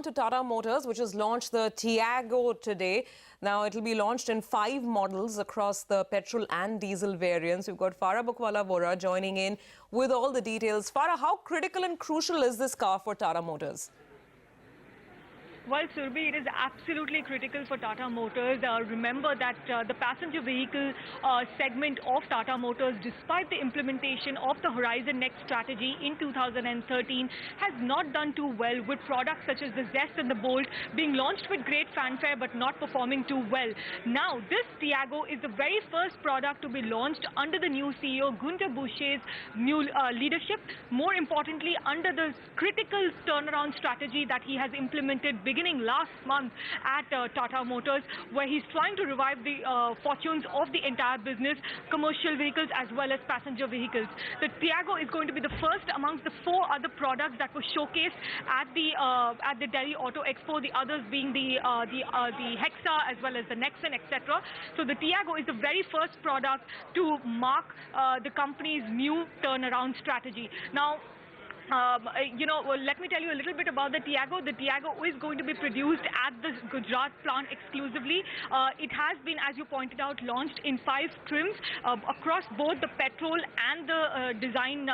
on to Tata Motors, which has launched the Tiago today. Now, it'll be launched in 5 models across the petrol and diesel variants. We've got Farah Bukwala Vora joining in with all the details. Farah, how critical and crucial is this car for Tata Motors? Well, Surbhi, it is absolutely critical for Tata Motors. Remember that the passenger vehicle segment of Tata Motors, despite the implementation of the Horizon Next strategy in 2013, has not done too well, with products such as the Zest and the Bolt being launched with great fanfare but not performing too well. Now, this Tiago is the very first product to be launched under the new CEO, Gunter Boucher's new leadership. More importantly, under the critical turnaround strategy that he has implemented beginning last month at Tata Motors, where he's trying to revive the fortunes of the entire business, commercial vehicles as well as passenger vehicles. The Tiago is going to be the first amongst the 4 other products that were showcased at the Delhi Auto Expo, the others being the Hexa as well as the Nexon, etc. So the Tiago is the very first product to mark the company's new turnaround strategy. Now, let me tell you a little bit about the Tiago. The Tiago is going to be produced at the Gujarat plant exclusively. It has been, as you pointed out, launched in 5 trims across both the petrol and the design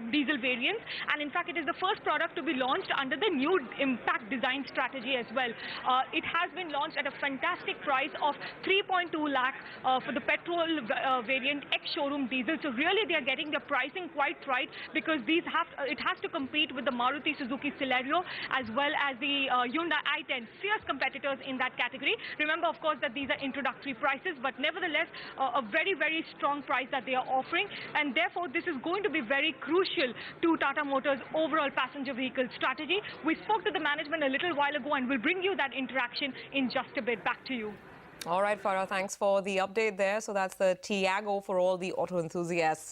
diesel variants. And in fact, it is the first product to be launched under the new impact design strategy as well. It has been launched at a fantastic price of 3.2 lakh for the petrol variant ex-showroom diesel. So really, they are getting their pricing quite right, because it has to compete with the Maruti Suzuki Celerio as well as the Hyundai i10, fierce competitors in that category. Remember, of course, that these are introductory prices, but nevertheless, a very, very strong price that they are offering. And therefore, this is going to be very crucial to Tata Motors' overall passenger vehicle strategy. We spoke to the management a little while ago, and we'll bring you that interaction in just a bit. Back to you. All right, Farah, thanks for the update there. So that's the Tiago for all the auto enthusiasts.